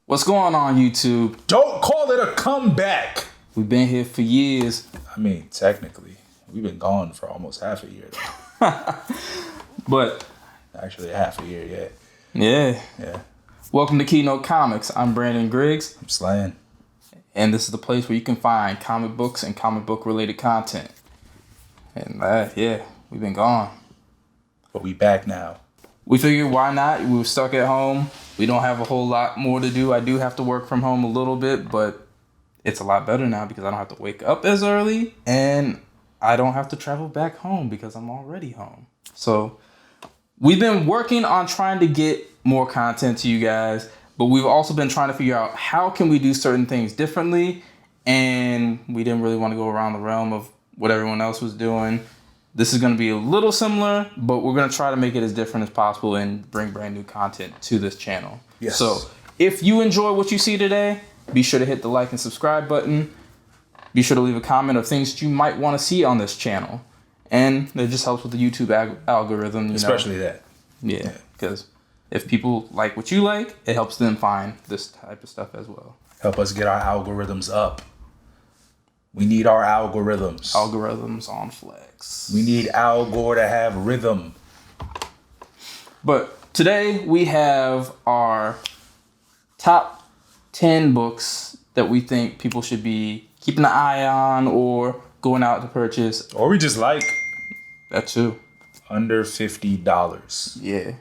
What's going on, YouTube? Don't call it a comeback. We've been here for years. I mean, technically, we've been gone for almost half a year, though. But actually, half a year, yeah. Yeah. Welcome to Keynote Comics. I'm Brandon Griggs. I'm SLan. And this is the place where you can find comic books and comic book related content. And we've been gone. But we back now. We figured why not? We were stuck at home. We don't have a whole lot more to do. I do have to work from home a little bit, but it's a lot better now because I don't have to wake up as early and I don't have to travel back home because I'm already home. So we've been working on trying to get more content to you guys, but we've also been trying to figure out how can we do certain things differently, and we didn't really want to go around the realm of what everyone else was doing. This is going to be a little similar, but we're going to try to make it as different as possible and bring brand new content to this channel. Yes. So if you enjoy what you see today, be sure to hit the like and subscribe button. Be sure to leave a comment of things that you might want to see on this channel. And it just helps with the YouTube algorithm. Especially that. Yeah, because if people like what you like, it helps them find this type of stuff as well. Help us get our algorithms up. We need our algorithms. Algorithms on flex. We need Al Gore to have rhythm. But today we have our top 10 books that we think people should be keeping an eye on or going out to purchase. Or we just like. That too. Under $50. Yeah.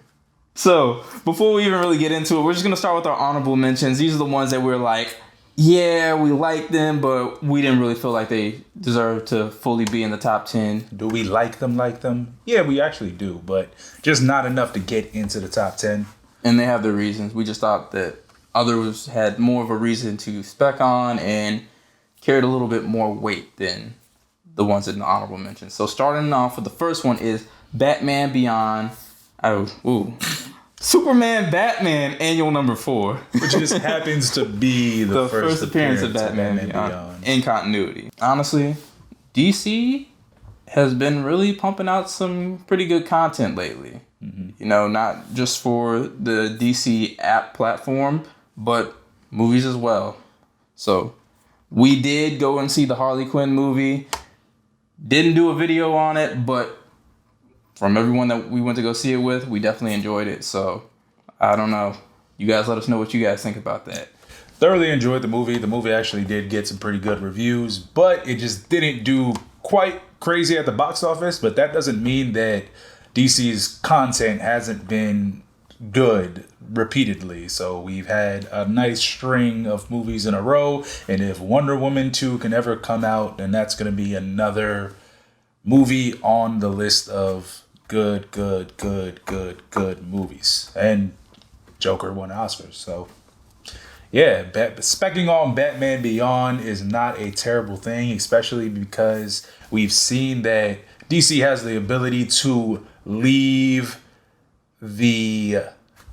So before we even really get into it, we're just going to start with our honorable mentions. These are the ones that we're like, yeah, we like them, but we didn't really feel like they deserve to fully be in the top 10. Do we like them? Yeah, we actually do, but just not enough to get into the top 10. And they have their reasons. We just thought that others had more of a reason to spec on and carried a little bit more weight than the ones in the honorable mentions. So starting off with the first one is Batman Beyond. Superman Batman Annual number 4. Which just happens to be the first appearance of Batman Beyond in continuity. Honestly, DC has been really pumping out some pretty good content lately. Mm-hmm. You know, not just for the DC app platform, but movies as well. So we did go and see the Harley Quinn movie. Didn't do a video on it, but from everyone that we went to go see it with, we definitely enjoyed it. So, I don't know. You guys let us know what you guys think about that. Thoroughly enjoyed the movie. The movie actually did get some pretty good reviews, but it just didn't do quite crazy at the box office. But that doesn't mean that DC's content hasn't been good repeatedly. So we've had a nice string of movies in a row. And if Wonder Woman 2 can ever come out, then that's going to be another movie on the list of good movies. And Joker won Oscars. So, yeah, specking on Batman Beyond is not a terrible thing, especially because we've seen that DC has the ability to leave the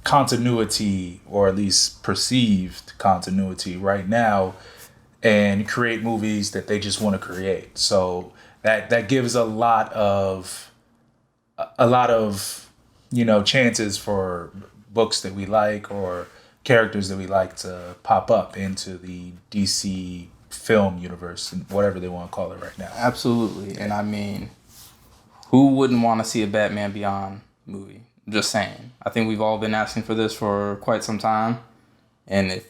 continuity, or at least perceived continuity right now, and create movies that they just want to create. So that gives a lot of chances for books that we like or characters that we like to pop up into the DC film universe, and whatever they want to call it right now. Absolutely. And I mean, who wouldn't want to see a Batman Beyond movie? Just saying. I think we've all been asking for this for quite some time. And if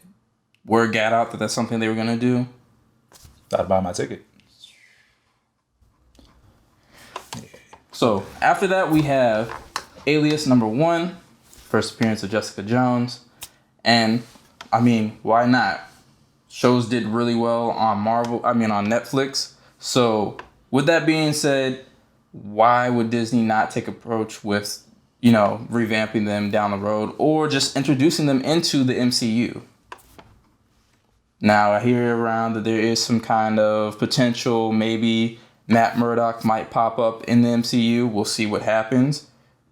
word got out that that's something they were going to do, I'd buy my ticket. So after that, we have Alias number 1, first appearance of Jessica Jones. And I mean, why not? Shows did really well on on Netflix. So with that being said, why would Disney not take approach with, revamping them down the road or just introducing them into the MCU? Now I hear around that there is some kind of potential, maybe Matt Murdock might pop up in the MCU. We'll see what happens.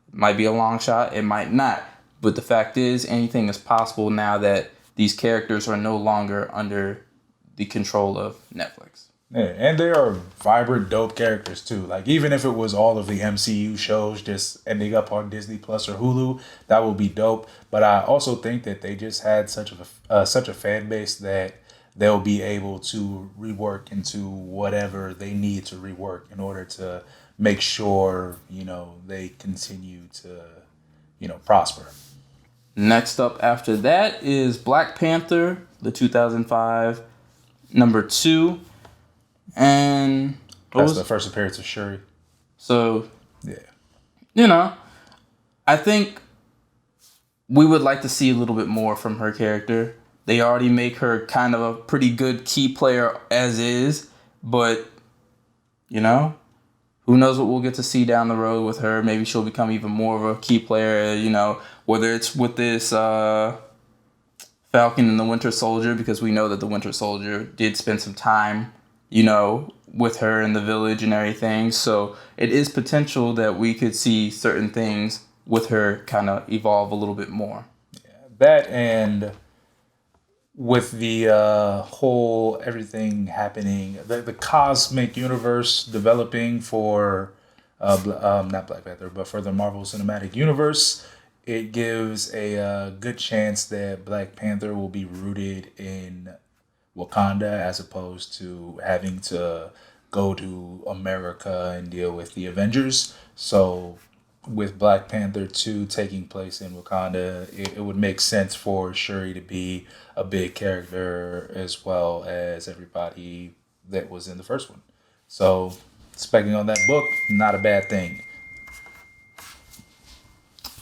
It might be a long shot. It might not. But the fact is, anything is possible now that these characters are no longer under the control of Netflix. Yeah, and they are vibrant, dope characters too. Like even if it was all of the MCU shows just ending up on Disney Plus or Hulu, that would be dope. But I also think that they just had such a fan base that they'll be able to rework into whatever they need to rework in order to make sure they continue to prosper. Next up after that is Black Panther, the 2005 #2. And That's the first appearance of Shuri. So, yeah, I think we would like to see a little bit more from her character. They already make her kind of a pretty good key player as is, but who knows what we'll get to see down the road with her. Maybe she'll become even more of a key player, whether it's with this Falcon and the Winter Soldier, because we know that the Winter Soldier did spend some time with her in the village and everything. So it is potential that we could see certain things with her kind of evolve a little bit more. Yeah, that and with the whole everything happening, the cosmic universe developing for not Black Panther, but for the Marvel Cinematic Universe, it gives a good chance that Black Panther will be rooted in Wakanda as opposed to having to go to America and deal with the Avengers. So with Black Panther 2 taking place in Wakanda, it would make sense for Shuri to be a big character as well as everybody that was in the first one. So specking on that book, not a bad thing.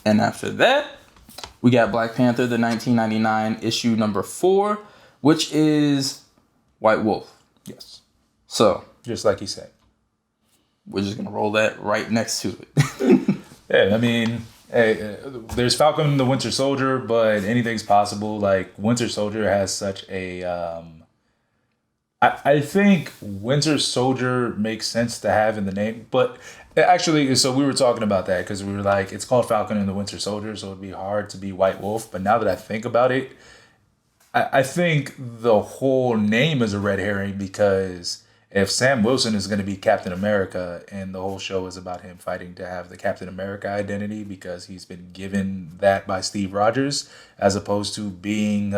And after that, we got Black Panther, the 1999 issue #4, which is White Wolf. Yes. So, just like he said, we're just going to roll that right next to it. Yeah, I mean, hey, there's Falcon and the Winter Soldier, but anything's possible. Like, Winter Soldier has such a... I think Winter Soldier makes sense to have in the name, but actually, so we were talking about that because we were like, it's called Falcon and the Winter Soldier, so it'd be hard to be White Wolf. But now that I think about it, I think the whole name is a red herring because if Sam Wilson is going to be Captain America and the whole show is about him fighting to have the Captain America identity because he's been given that by Steve Rogers as opposed to being,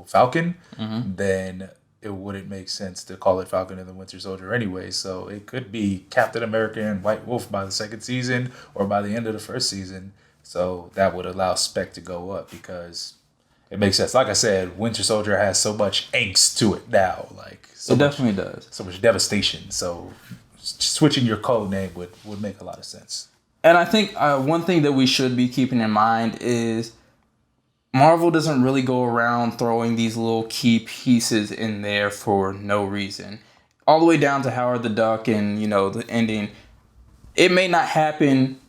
Falcon, then it wouldn't make sense to call it Falcon and the Winter Soldier anyway. So it could be Captain America and White Wolf by the second season or by the end of the first season. So that would allow spec to go up because it makes sense. Like I said, Winter Soldier has so much angst to it now. Like it definitely does. So much devastation. So switching your code name would make a lot of sense. And I think one thing that we should be keeping in mind is Marvel doesn't really go around throwing these little key pieces in there for no reason. All the way down to Howard the Duck and, the ending. It may not happen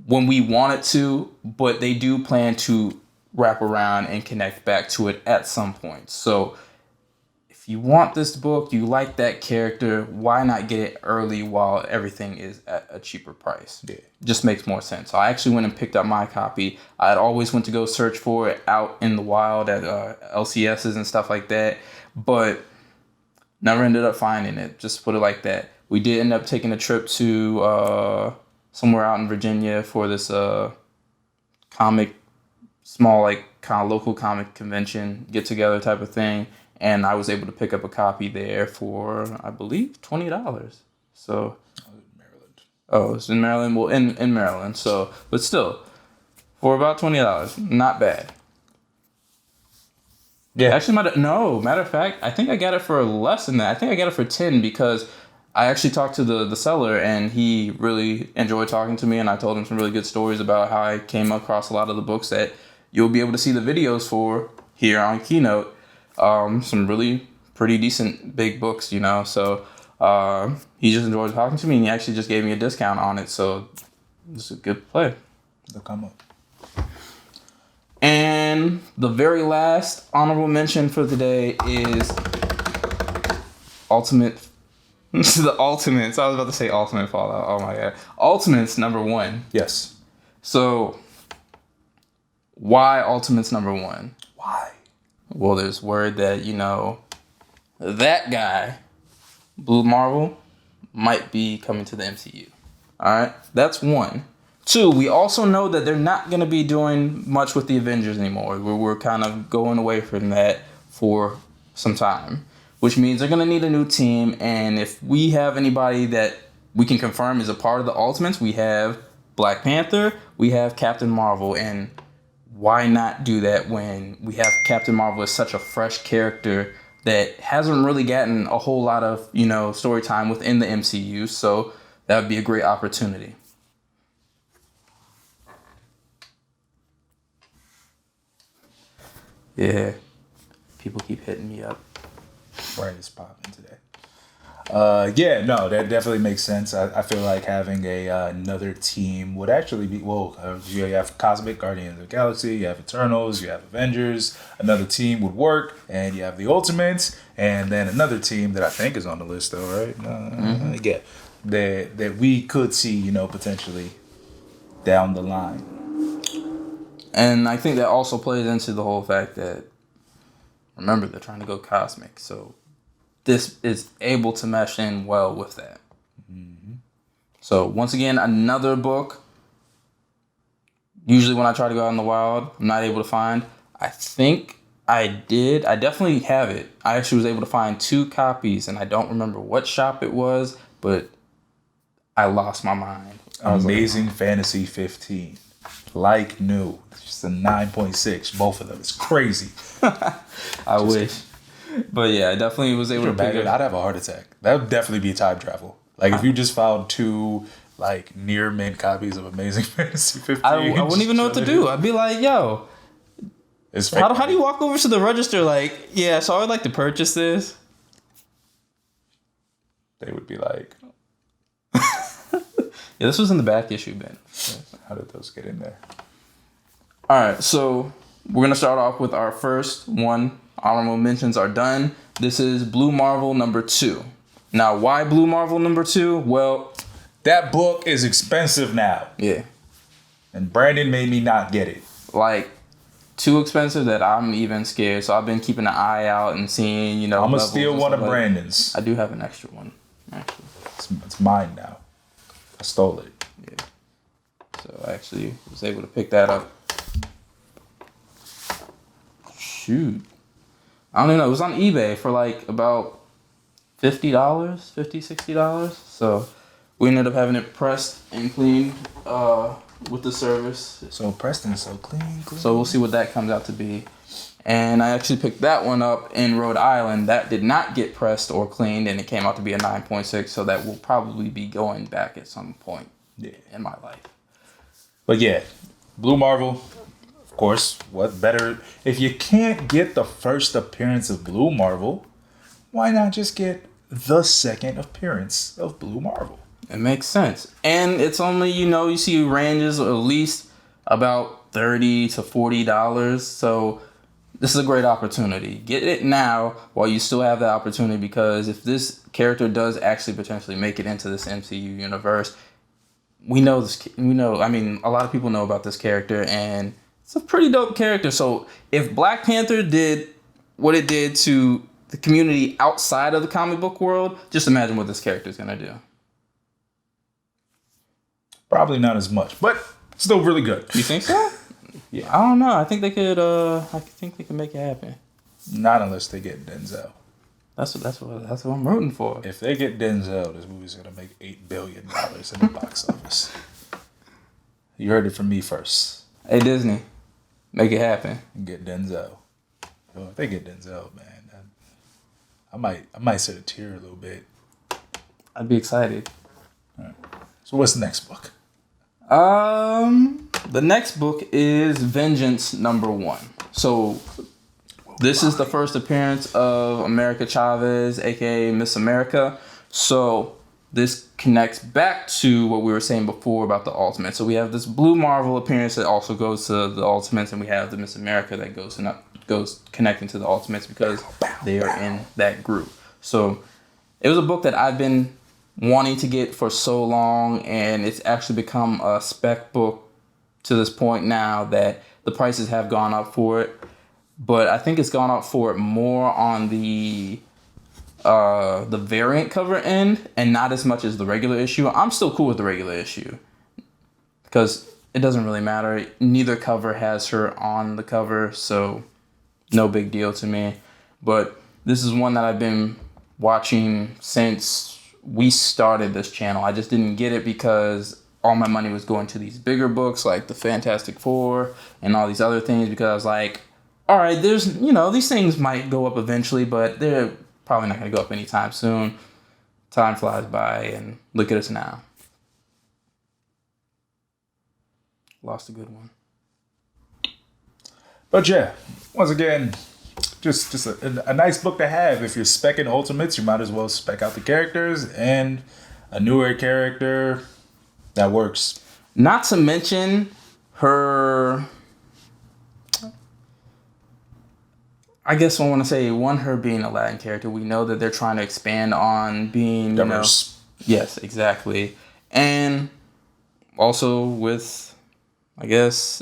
when we want it to, but they do plan to wrap around and connect back to it at some point. So if you want this book, you like that character, why not get it early while everything is at a cheaper price? Yeah. Just makes more sense. So I actually went and picked up my copy. I had always went to go search for it out in the wild at LCSs and stuff like that, but never ended up finding it. Just put it like that. We did end up taking a trip to somewhere out in Virginia for this small, kind of local comic convention, get together type of thing. And I was able to pick up a copy there for, I believe, $20. So, Maryland. Oh, it's in Maryland. Well, in Maryland. So, but still, for about $20, not bad. Yeah. Actually, matter of fact, I think I got it for less than that. I think I got it for $10 because I actually talked to the seller and he really enjoyed talking to me, and I told him some really good stories about how I came across a lot of the books that you'll be able to see the videos for here on Keynote. Some really pretty decent big books, So he just enjoyed talking to me, and he actually just gave me a discount on it. So it's a good play. They'll come up. And the very last honorable mention for today is Ultimate. The Ultimates. I was about to say Ultimate Fallout. Oh my god. Ultimates #1. Yes. So why Ultimates #1? Why? Well, there's word that, that guy Blue Marvel might be coming to the MCU. All right, that's one. Two, we also know that they're not going to be doing much with the Avengers anymore. We're kind of going away from that for some time, which means they're going to need a new team. And if we have anybody that we can confirm is a part of the Ultimates, we have Black Panther, we have Captain Marvel. And why not do that when we have Captain Marvel as such a fresh character that hasn't really gotten a whole lot of, story time within the MCU. So that would be a great opportunity. Yeah. People keep hitting me up. Right, it's popping today. That definitely makes sense. I feel like having another team would actually be, you have Cosmic Guardians of the Galaxy, you have Eternals, you have Avengers, another team would work, and you have the Ultimates, and then another team that I think is on the list though, right? Yeah, that we could see, potentially down the line. And I think that also plays into the whole fact that, remember, they're trying to go cosmic, so this is able to mesh in well with that. Mm-hmm. So once again, another book. Usually when I try to go out in the wild, I'm not able to find. I think I did. I definitely have it. I actually was able to find 2 copies, and I don't remember what shop it was, but I lost my mind. Amazing Fantasy 15. Like new. It's just a 9.6. Both of them. It's crazy. I wish. But yeah, I definitely was able to pick it. I'd have a heart attack. That would definitely be time travel. Like if you just found 2 like near mint copies of Amazing Fantasy 15. I wouldn't even know what to do. I'd be like, yo, how do you walk over to the register like, yeah, so I would like to purchase this? They would be like, yeah, this was in the back issue bin. How did those get in there? All right, so we're going to start off with our first one. Honorable mentions are done. This is Blue Marvel number 2. Now, why Blue Marvel number 2? Well, that book is expensive now. Yeah. And Brandon made me not get it. Like, too expensive that I'm even scared. So I've been keeping an eye out and seeing, I'm going to steal one of Brandon's. I do have an extra one, actually. It's mine now. I stole it. Yeah. So I actually was able to pick that up. Shoot. I don't even know. It was on eBay for like about $50, $60. So we ended up having it pressed and cleaned with the service. So pressed and so clean. So we'll see what that comes out to be. And I actually picked that one up in Rhode Island. That did not get pressed or cleaned, and it came out to be a 9.6. So that will probably be going back at some point in my life. But yeah, Blue Marvel. Of course, what better if you can't get the first appearance of Blue Marvel, why not just get the second appearance of Blue Marvel? It makes sense. And it's only, you see ranges at least about $30 to $40. So this is a great opportunity. Get it now while you still have that opportunity, because if this character does actually potentially make it into this MCU universe, a lot of people know about this character, and it's a pretty dope character. So if Black Panther did what it did to the community outside of the comic book world, just imagine what this character is going to do. Probably not as much, but still really good. You think so? Yeah. I don't know. I think they could. I think they can make it happen. Not unless they get Denzel. That's what I'm rooting for. If they get Denzel, this movie's gonna make $8 billion in the box office. You heard it from me first. Hey Disney, make it happen. Get Denzel. If they get Denzel, man, I might shed a tear a little bit. I'd be excited. All right. So what's the next book? The next book is Vengeance number 1. So this is the first appearance of America Chavez, aka Miss America. So this connects back to what we were saying before about the Ultimates. So we have this Blue Marvel appearance that also goes to the Ultimates, and we have the Miss America that goes connecting to the Ultimates because they are in that group. So it was a book that I've been wanting to get for so long, and it's actually become a spec book to this point now that the prices have gone up for it. But I think it's gone up for it more on the the variant cover end and not as much as the regular issue. I'm still cool with the regular issue because it doesn't really matter. Neither cover has her on the cover, so no big deal to me. But this is one that I've been watching since we started this channel. I just didn't get it because all my money was going to these bigger books like the Fantastic Four and all these other things, because I was like, all right, there's, these things might go up eventually, but they're probably not going to go up anytime soon. Time flies by, and look at us now. Lost a good one. But yeah, once again, just a nice book to have. If you're specking Ultimates, you might as well spec out the characters, and a newer character, that works. Not to mention her... I guess I want to say, her being a Latin character. We know that they're trying to expand on being, diverse. Yes, exactly. And also with, I guess,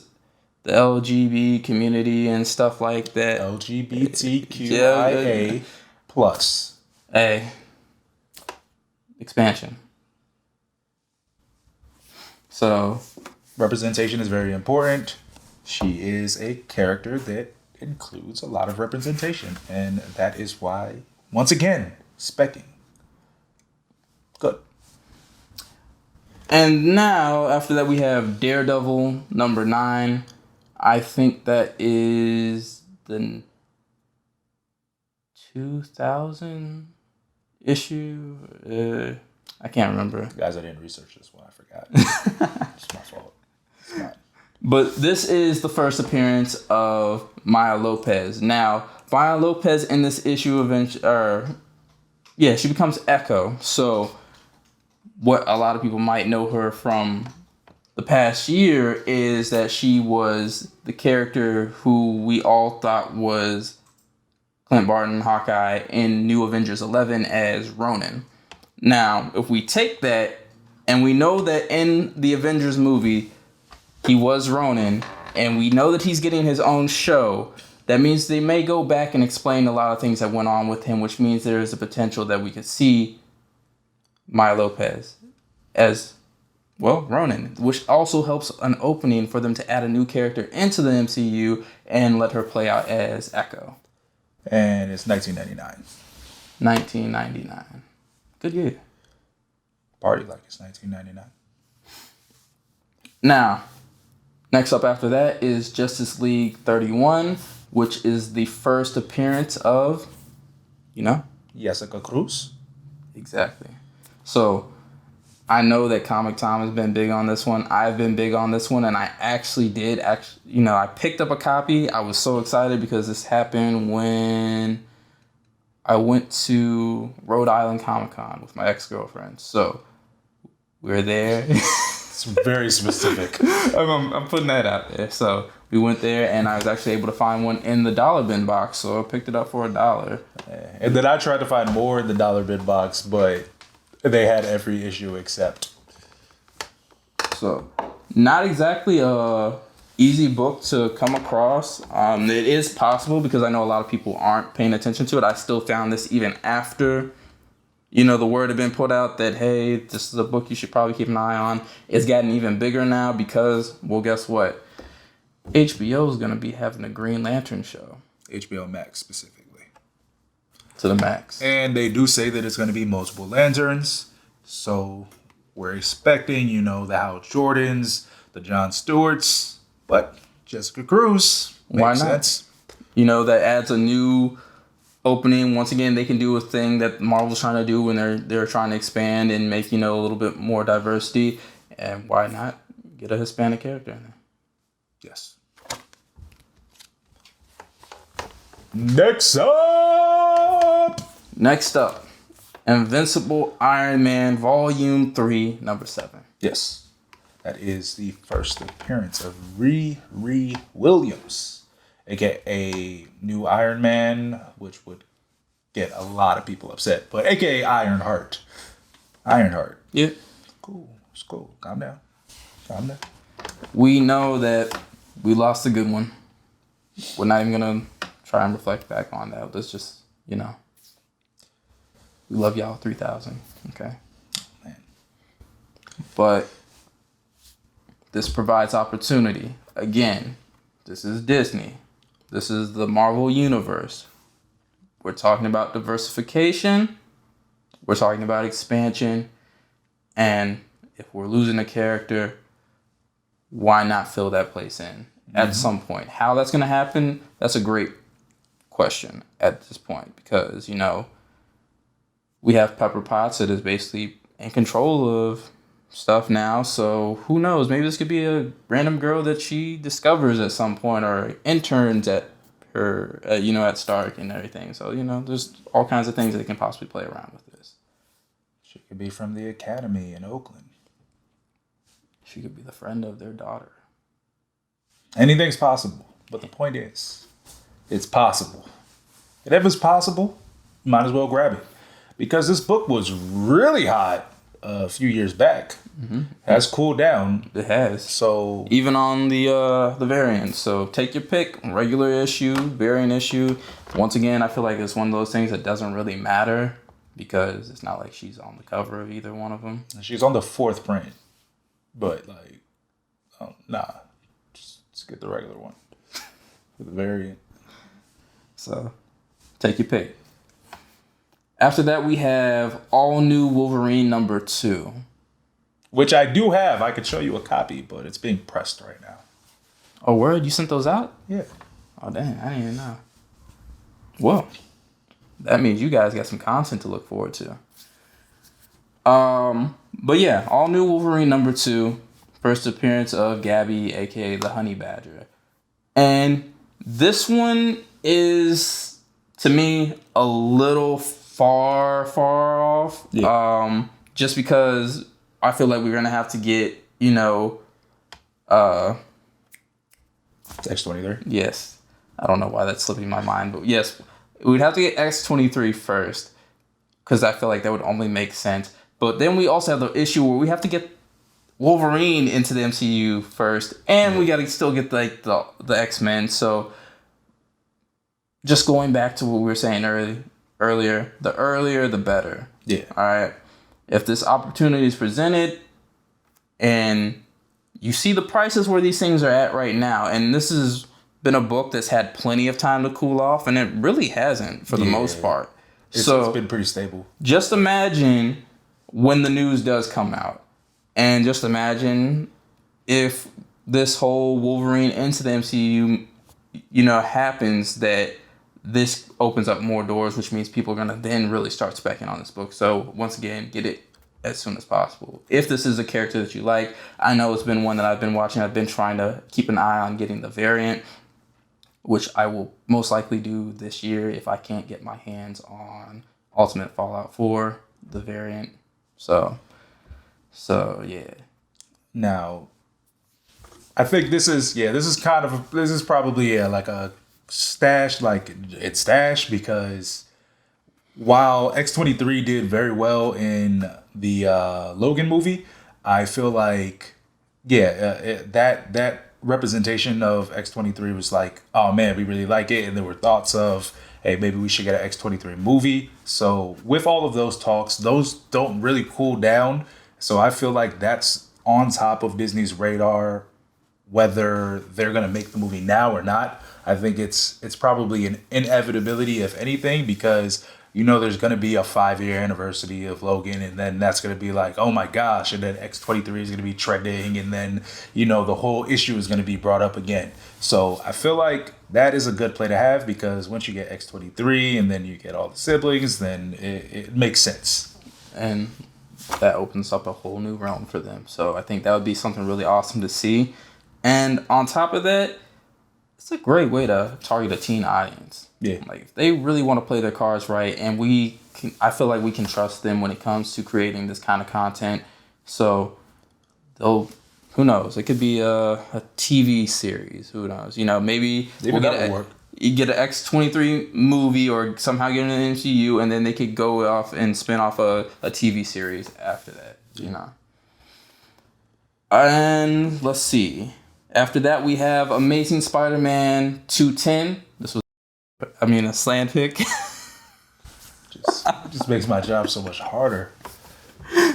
the LGBT community and stuff like that. LGBTQIA plus. Expansion. So. Representation is very important. She is a character that includes a lot of representation, and that is why, once again, specking. Good. And now, after that, we have Daredevil number 9. I think that is the 2000 issue. I can't remember. Guys, I didn't research this one. I forgot. It's my fault. It's not. But this is the first appearance of Maya Lopez. Now, Maya Lopez in this issue she becomes Echo. So, what a lot of people might know her from the past year is that she was the character who we all thought was Clint Barton, Hawkeye, in New Avengers 11 as Ronin. Now, if we take that, and we know that in the Avengers movie, he was Ronin, and we know that he's getting his own show, that means they may go back and explain a lot of things that went on with him, which means there is a potential that we could see Maya Lopez as, Ronin, which also helps an opening for them to add a new character into the MCU and let her play out as Echo. And it's 1999. 1999. Good year. Party like it's 1999. Now, next up after that is Justice League 31, which is the first appearance of, Jessica Cruz. Exactly. So, I know that Comic Tom has been big on this one. I've been big on this one, and I actually did. I picked up a copy. I was so excited because this happened when I went to Rhode Island Comic Con with my ex-girlfriend. So, we were there. It's very specific. I'm putting that out there. So we went there, and I was actually able to find one in the dollar bin box. So I picked it up for $1. And then I tried to find more in the dollar bin box, but they had every issue except. So not exactly a easy book to come across. It is possible because I know a lot of people aren't paying attention to it. I still found this even after the word had been put out that, hey, this is a book you should probably keep an eye on. It's gotten even bigger now because, guess what? HBO is going to be having a Green Lantern show. HBO Max, specifically. To the max. And they do say that it's going to be multiple lanterns. So we're expecting, the Hal Jordans, the Jon Stewarts, but Jessica Cruz makes sense. That adds a new opening. Once again, they can do a thing that Marvel's trying to do when they're trying to expand and make a little bit more diversity, and why not get a Hispanic character in there? Yes. Next up, Invincible Iron Man Volume 3, number 7. Yes, that is the first appearance of Riri Williams, aka New Iron Man, which would get a lot of people upset, but aka Ironheart. Ironheart. Yeah. Cool. It's cool. Calm down. We know that we lost a good one. We're not even gonna try and reflect back on that. Let's just, We love y'all 3,000. Okay. Man. But this provides opportunity. Again, this is Disney. This is the Marvel Universe. We're talking about diversification. We're talking about expansion. And if we're losing a character, why not fill that place in at some point? How that's going to happen, that's a great question at this point. Because, we have Pepper Potts that is basically in control of stuff now. So who knows? Maybe this could be a random girl that she discovers at some point, or interns at her, at Stark and everything. So, there's all kinds of things that can possibly play around with this. She could be from the academy in Oakland. She could be the friend of their daughter. Anything's possible. But the point is, it's possible. And if it's possible, you might as well grab it. Because this book was really hot a few years back. Mm-hmm. Has cooled down. It has. So even on the variants. So take your pick. Regular issue, variant issue. Once again, I feel like it's one of those things that doesn't really matter because it's not like she's on the cover of either one of them. She's on the 4th print. But nah. Just get the regular one. For the variant. So take your pick. After that, we have all new Wolverine #2. Which I do have. I could show you a copy, but it's being pressed right now. Oh, word? You sent those out? Yeah. Oh, dang. I didn't even know. Well, that means you guys got some content to look forward to. But yeah, all new Wolverine #2. First appearance of Gabby, a.k.a. the Honey Badger. And this one is, to me, a little far off. Yeah. Just because I feel like we're gonna have to get, X-23. Yes. I don't know why that's slipping my mind, but yes, we'd have to get X-23 first, because I feel like that would only make sense. But then we also have the issue where we have to get Wolverine into the MCU first, and we gotta still get the X-Men. So just going back to what we were saying earlier, the earlier the better. Yeah. All right. If this opportunity is presented and you see the prices where these things are at right now, and this has been a book that's had plenty of time to cool off, and it really hasn't for the most part. It's been pretty stable. Just imagine when the news does come out, and just imagine if this whole Wolverine into the MCU, happens, that this opens up more doors, which means people are going to then really start speccing on this book. So once again, get it as soon as possible. If this is a character that you like, I know it's been one that I've been watching. I've been trying to keep an eye on getting the variant, which I will most likely do this year if I can't get my hands on Ultimate Fallout 4, the variant. So yeah. Now, I think this is probably like a stash, it's stash, because while X-23 did very well in the Logan movie, I feel like that representation of X-23 was like, oh man, we really like it, and there were thoughts of, hey, maybe we should get an X-23 movie. So with all of those talks, those don't really cool down. So I feel like that's on top of Disney's radar, whether they're gonna make the movie now or not. I think it's probably an inevitability, if anything, because there's going to be a 5-year anniversary of Logan, and then that's going to be like, oh my gosh, and then X-23 is going to be trending, and then, the whole issue is going to be brought up again. So I feel like that is a good play to have, because once you get X-23 and then you get all the siblings, then it makes sense. And that opens up a whole new realm for them. So I think that would be something really awesome to see. And on top of that, it's a great way to target a teen audience. Yeah. Like, if they really want to play their cards right, and I feel like we can trust them when it comes to creating this kind of content. So who knows? It could be a TV series. Who knows? Maybe we'll get an X-23 movie, or somehow get in an MCU, and then they could go off and spin off a TV series after that. And let's see. After that, we have Amazing Spider-Man 210. This was, a SLan pick. just makes my job so much harder.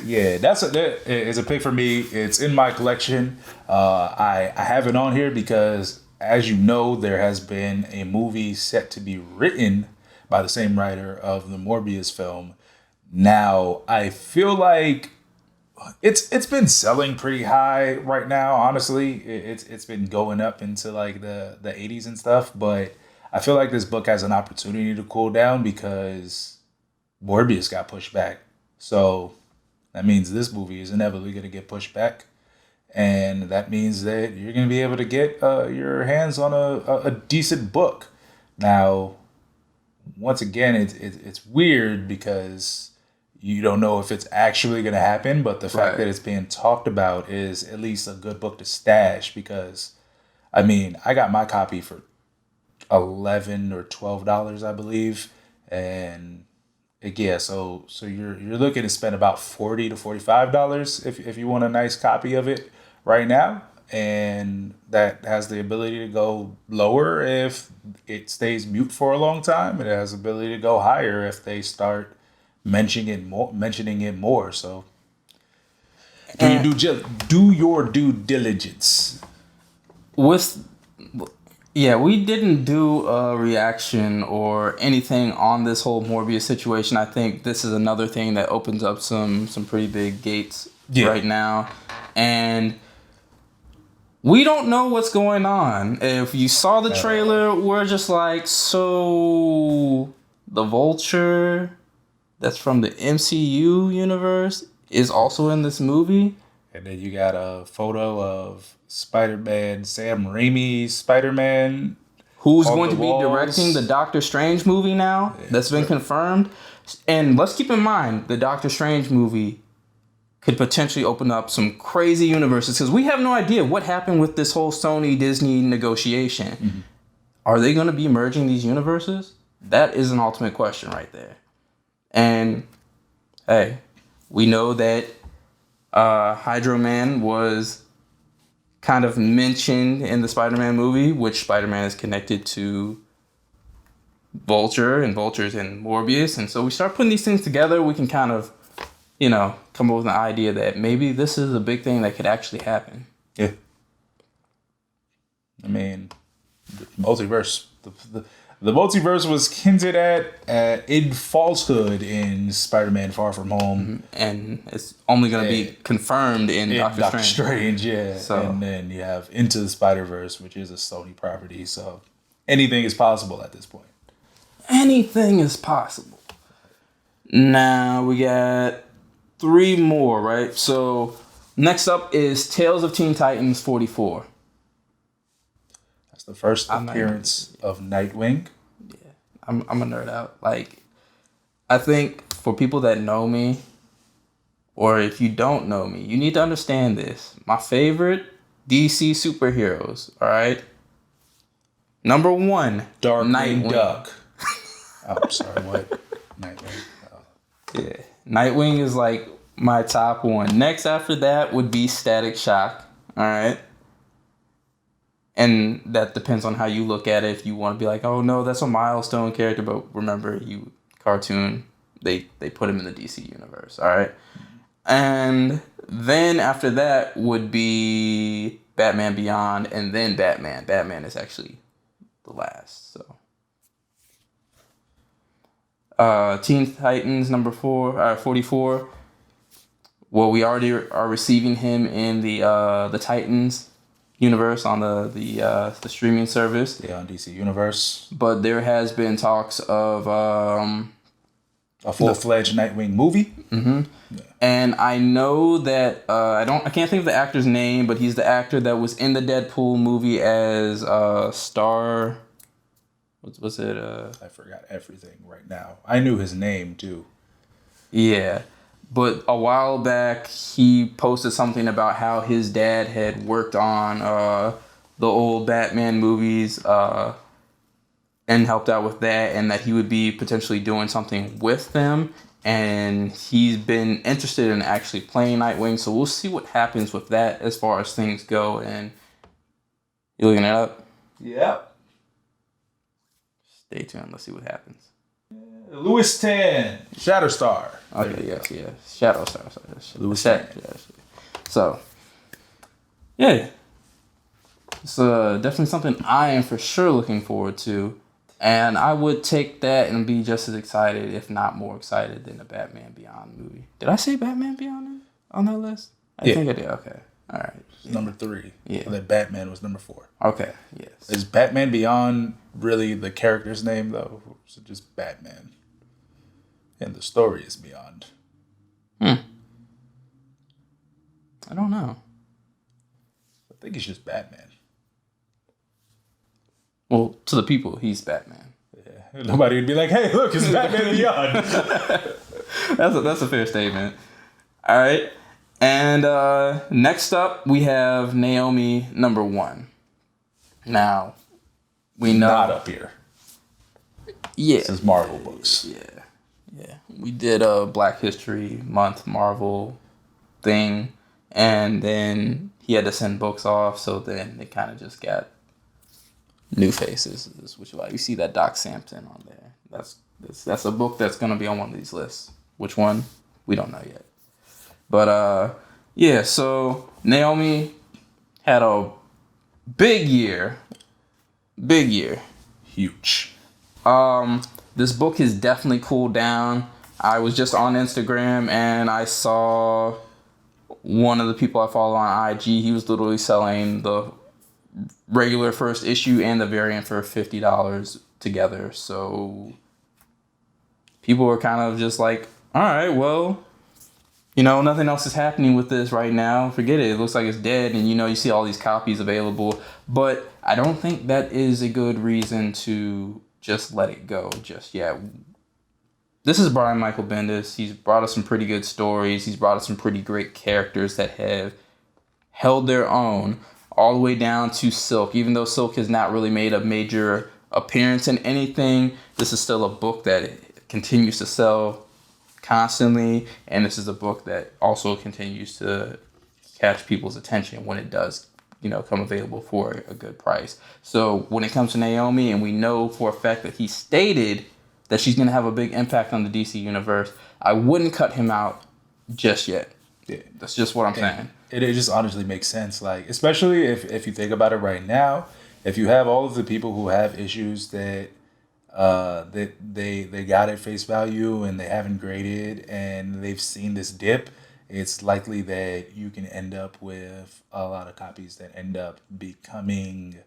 Yeah, that is a pick for me. It's in my collection. I have it on here because, as you know, there has been a movie set to be written by the same writer of the Morbius film. Now, I feel like it's been selling pretty high right now. Honestly, it's been going up into like the 80s and stuff. But I feel like this book has an opportunity to cool down because Morbius got pushed back. So that means this movie is inevitably going to get pushed back. And that means that you're going to be able to get your hands on a decent book. Now, once again, it's weird because you don't know if it's actually going to happen. But the fact that it's being talked about is at least a good book to stash because, I mean, I got my copy for $11 or $12, I believe. And yeah, so you're looking to spend about $40 to $45 if you want a nice copy of it right now, and that has the ability to go lower if it stays mute for a long time. It has the ability to go higher if they start mentioning it more. So do your due diligence. Yeah, we didn't do a reaction or anything on this whole Morbius situation. I think this is another thing that opens up some pretty big gates right now. And we don't know what's going on. If you saw the trailer, we're just like, so the Vulture that's from the MCU universe is also in this movie? And then you got a photo of Spider-Man, Sam Raimi's Spider-Man. Who's going to be directing the Doctor Strange movie now? That's been confirmed. And let's keep in mind, the Doctor Strange movie could potentially open up some crazy universes because we have no idea what happened with this whole Sony-Disney negotiation. Mm-hmm. Are they going to be merging these universes? That is an ultimate question right there. And, hey, we know that Hydro Man was kind of mentioned in the Spider-Man movie, which Spider-Man is connected to Vulture, and Vulture's in Morbius. And so we start putting these things together, we can kind of, come up with an idea that maybe this is a big thing that could actually happen. Yeah. I mean, the multiverse, the multiverse was hinted at in falsehood in Spider-Man Far From Home. And it's only going to be confirmed in Doctor Strange. Yeah. So. And then you have Into the Spider-Verse, which is a Sony property. So anything is possible at this point. Anything is possible. Now we got 3 more, right? So next up is Tales of Teen Titans 44. That's the first appearance of Nightwing. Yeah, I'm a nerd out. Like, I think for people that know me, or if you don't know me, you need to understand this. My favorite DC superheroes, all right? Number 1, Darkwing Duck. Oh, I'm sorry, what? Nightwing. Oh. Yeah, Nightwing is like my top 1. Next after that would be Static Shock, all right? And that depends on how you look at it. If you want to be like, oh no, that's a milestone character, but remember, cartoon, they put him in the DC universe, all right? And then after that would be Batman Beyond, and then Batman. Batman is actually the last, so. Teen Titans number 44. Well, we already are receiving him in the Titans universe on the streaming service. Yeah, on DC Universe. But there has been talks of a full-fledged Nightwing movie. Mm-hmm. Yeah. And I know that I can't think of the actor's name, but he's the actor that was in the Deadpool movie as Star. What's it? I forgot everything right now. I knew his name too. Yeah, but a while back he posted something about how his dad had worked on the old Batman movies and helped out with that, and that he would be potentially doing something with them. And he's been interested in actually playing Nightwing, so we'll see what happens with that as far as things go. And you looking it up? Yep. Stay tuned. Let's see what happens. Louis Tan, Shatterstar. Okay, yes. Shadow Star. Louis Tan. So, yeah. It's definitely something I am for sure looking forward to. And I would take that and be just as excited, if not more excited, than the Batman Beyond movie. Did I say Batman Beyond on that list? I think I did. Okay. All right. Number 3. Yeah. And then Batman was number 4. Okay. Yes. Is Batman Beyond really the character's name, though? Or is it just Batman? And the story is Beyond. I don't know. I think it's just Batman. Well, to the people, he's Batman. Yeah. Nobody would be like, hey, look, it's Batman Beyond. That's a fair statement. All right. And next up, we have Naomi number 1. Now, we know... Not up here. Yeah. This is Marvel books. Yeah. We did a Black History Month Marvel thing, and then he had to send books off, so then it kind of just got new faces, which like you see that Doc Samson on there. That's a book that's gonna be on one of these lists. Which one? We don't know yet. But yeah, so Naomi had a big year. Huge. This book has definitely cooled down. I was just on Instagram and I saw one of the people I follow on IG. He was literally selling the regular first issue and the variant for $50 together. So people were kind of just like, all right, well, nothing else is happening with this right now. Forget it. It looks like it's dead. And, you see all these copies available. But I don't think that is a good reason to just let it go just yet. This is Brian Michael Bendis. He's brought us some pretty good stories. He's brought us some pretty great characters that have held their own all the way down to Silk. Even though Silk has not really made a major appearance in anything, this is still a book that continues to sell constantly, and this is a book that also continues to catch people's attention when it does come available for a good price. So when it comes to Naomi, and we know for a fact that he stated that she's going to have a big impact on the DC universe, I wouldn't cut him out just yet. Yeah. That's just what I'm saying. It just honestly makes sense, like, especially if you think about it right now, if you have all of the people who have issues that they got at face value and they haven't graded and they've seen this dip, it's likely that you can end up with a lot of copies that end up becoming,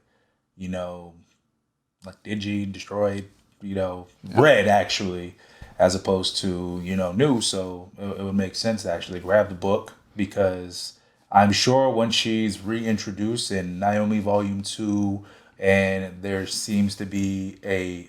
like destroyed, red actually, as opposed to, new. So it would make sense to actually grab the book, because I'm sure when she's reintroduced in Naomi Volume 2 and there seems to be a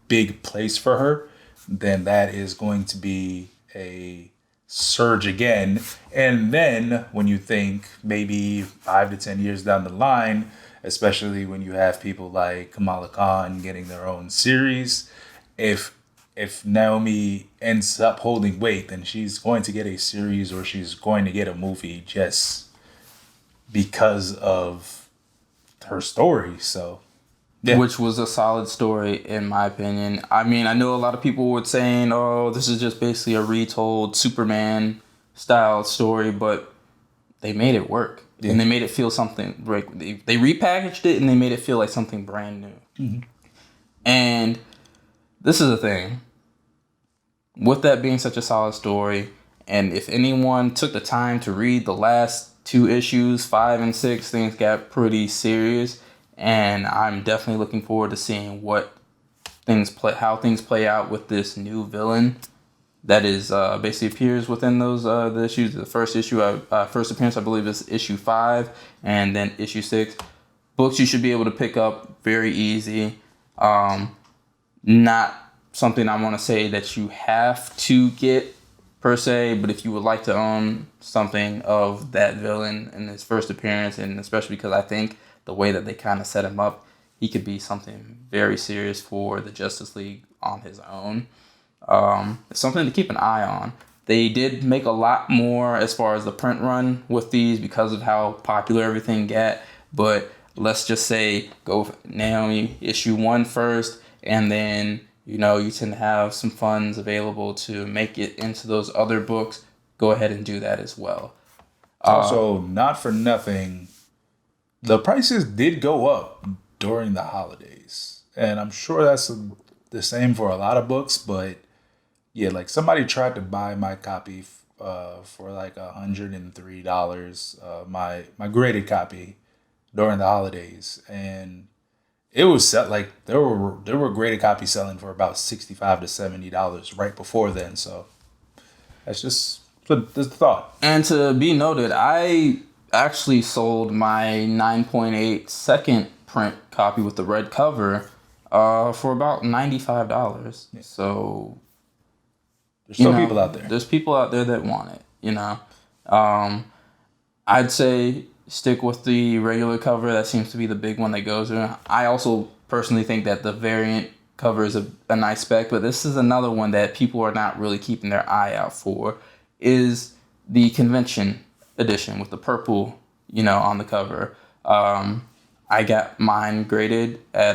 big place for her, then that is going to be a surge again. And then when you think maybe 5 to 10 years down the line, especially when you have people like Kamala Khan getting their own series, if Naomi ends up holding weight, then she's going to get a series or she's going to get a movie just because of her story. So yeah. Which was a solid story, in my opinion. I mean, I know a lot of people were saying, oh, this is just basically a retold Superman-style story, but they made it work. Yeah. And they made it feel something... They repackaged it, and they made it feel like something brand new. Mm-hmm. And this is the thing. With that being such a solid story, and if anyone took the time to read the last 2 issues, 5 and 6, things got pretty serious. And I'm definitely looking forward to seeing how things play out with this new villain that is basically appears within those the issues. The first issue, first appearance, I believe, is issue 5, and then issue 6. Books you should be able to pick up very easy. Not something I want to say that you have to get per se, but if you would like to own something of that villain in his first appearance, and especially because I think the way that they kind of set him up, he could be something very serious for the Justice League on his own. It's something to keep an eye on. They did make a lot more as far as the print run with these because of how popular everything got. But let's just say go Naomi issue 1 first, and then you know, you tend to have some funds available to make it into those other books, go ahead and do that as well. Also, not for nothing, the prices did go up during the holidays. And I'm sure that's the same for a lot of books, but yeah, like somebody tried to buy my copy for like $103, my graded copy during the holidays, and it was set like there were graded copies selling for about $65 to $70 right before then. So that's the thought. And to be noted, I actually sold my 9.8 second print copy with the red cover for about $95. Yeah. So There's still people out there. There's people out there that want it, you know. I'd say stick with the regular cover. That seems to be the big one that goes in. I also personally think that the variant cover is a nice spec, but this is another one that people are not really keeping their eye out for, is the convention edition with the purple, you know, on the cover. I got mine graded at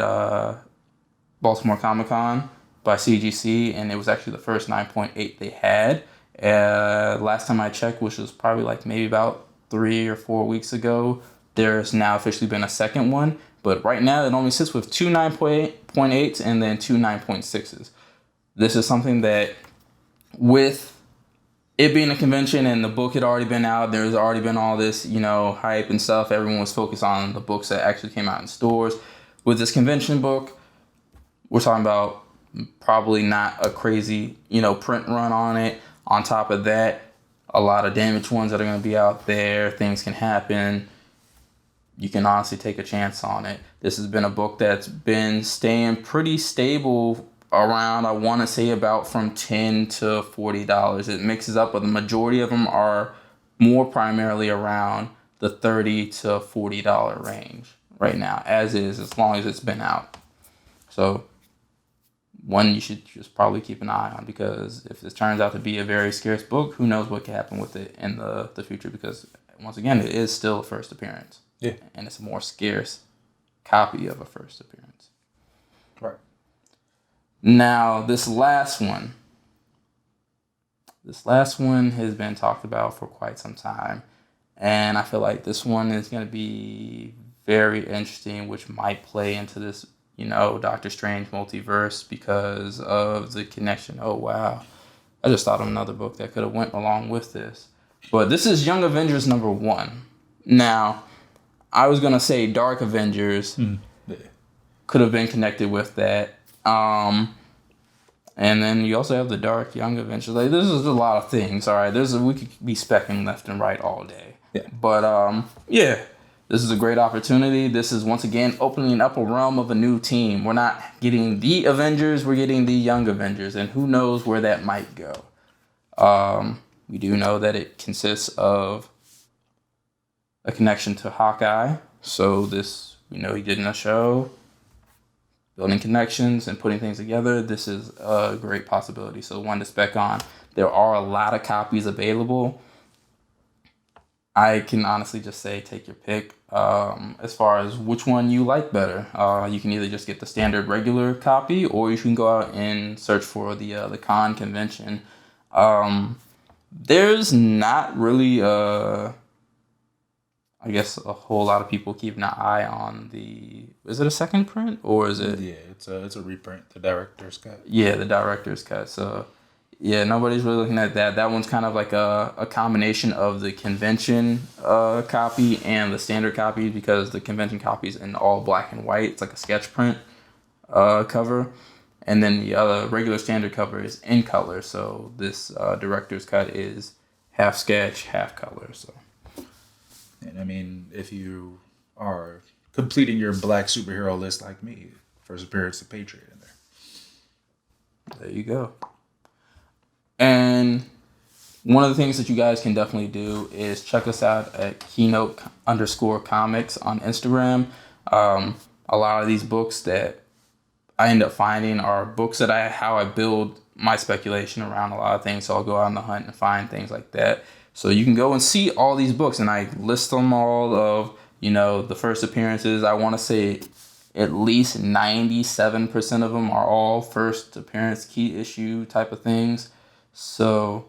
Baltimore Comic Con by CGC, and it was actually the first 9.8 they had. Last time I checked, which was probably like maybe about 3 or 4 weeks ago, there's now officially been a second one. But right now it only sits with two 9.8s and then two 9.6s. This is something that, with it being a convention and the book had already been out, there's already been all this, you know, hype and stuff. Everyone was focused on the books that actually came out in stores. With this convention book, we're talking about probably not a crazy, you know, print run on it. On top of that, a lot of damaged ones that are going to be out there. Things can happen. You can honestly take a chance on it. This has been a book that's been staying pretty stable around, I want to say, about from $10 to $40. It mixes up, but the majority of them are more primarily around the $30 to $40 range right now, as long as it's been out. So one you should just probably keep an eye on, because if this turns out to be a very scarce book, who knows what can happen with it in the future, because once again, it is still a first appearance. Yeah. And it's a more scarce copy of a first appearance. Right. Now, this last one has been talked about for quite some time. And I feel like this one is going to be very interesting, which might play into this, you know, Doctor Strange multiverse because of the connection. Oh, wow. I just thought of another book that could have went along with this. But this is Young Avengers #1. Now, I was going to say Dark Avengers could have been connected with that. And then you also have the Dark Young Avengers. Like, this is a lot of things, all right? We could be specking left and right all day. Yeah. But, yeah, this is a great opportunity. This is, once again, opening up a realm of a new team. We're not getting the Avengers, we're getting the Young Avengers, and who knows where that might go. We do know that it consists of a connection to Hawkeye. So this, you know, he did in a show, building connections and putting things together. This is a great possibility. So one to spec on. There are a lot of copies available. I can honestly just say take your pick. As far as which one you like better, you can either just get the standard regular copy, or you can go out and search for the con convention. There's not really I guess a whole lot of people keeping an eye on is it a second print or is it? Yeah, it's a reprint, the director's cut. Yeah, the director's cut. So yeah, nobody's really looking at that. That one's kind of like a combination of the convention copy and the standard copy, because the convention copy is in all black and white. It's like a sketch print cover. And then the other regular standard cover is in color. So this director's cut is half sketch, half color. So. And I mean, if you are completing your black superhero list like me, first appearance of Patriot in there. There you go. And one of the things that you guys can definitely do is check us out at keynote_comics on Instagram. A lot of these books that I end up finding are books that how I build my speculation around a lot of things. So I'll go out on the hunt and find things like that. So you can go and see all these books, and I list them all of, you know, the first appearances. I want to say at least 97% of them are all first appearance, key issue type of things. So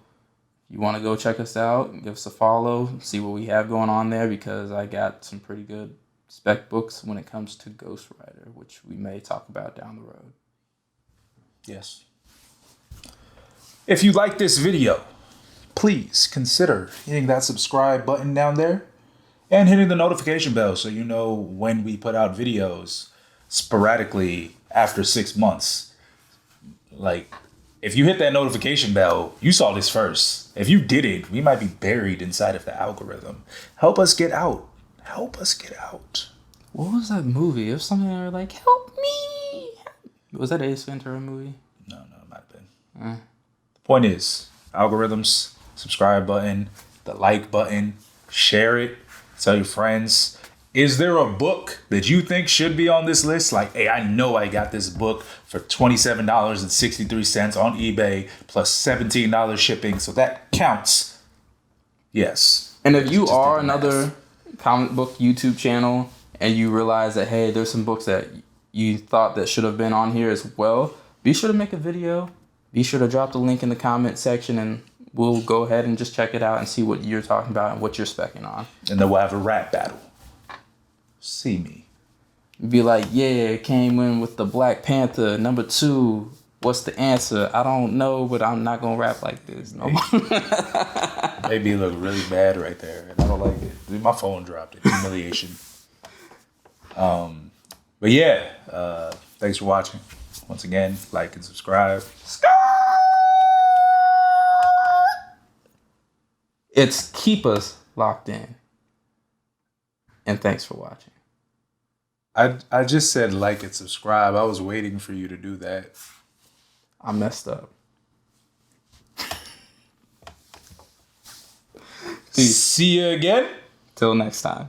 you want to go check us out, give us a follow, see what we have going on there, because I got some pretty good spec books when it comes to Ghost Rider, which we may talk about down the road. Yes. If you like this video, please consider hitting that subscribe button down there and hitting the notification bell so you know when we put out videos sporadically after 6 months. Like, if you hit that notification bell, you saw this first. If you didn't, we might be buried inside of the algorithm. Help us get out. Help us get out. What was that movie? It was something that were like, help me. Was that Ace Ventura movie? No, it might have been. The point is, algorithms, subscribe button, the like button, share it, tell your friends. Is there a book that you think should be on this list? Like, hey, I know I got this book for $27.63 on eBay plus $17 shipping, so that counts. Yes. And if you are another comic book YouTube channel and you realize that, hey, there's some books that you thought that should have been on here as well, be sure to make a video. Be sure to drop the link in the comment section, and we'll go ahead and just check it out and see what you're talking about and what you're specking on. And then we'll have a rap battle. See me. Be like, yeah, it came in with the Black Panther, number 2. What's the answer? I don't know, but I'm not going to rap like this. No. Maybe it looked really bad right there, and I don't like it. Dude, my phone dropped it. Humiliation. But yeah, thanks for watching. Once again, like and subscribe. It's keep us locked in. And thanks for watching. I just said like and subscribe. I was waiting for you to do that. I messed up. See you again. Till next time.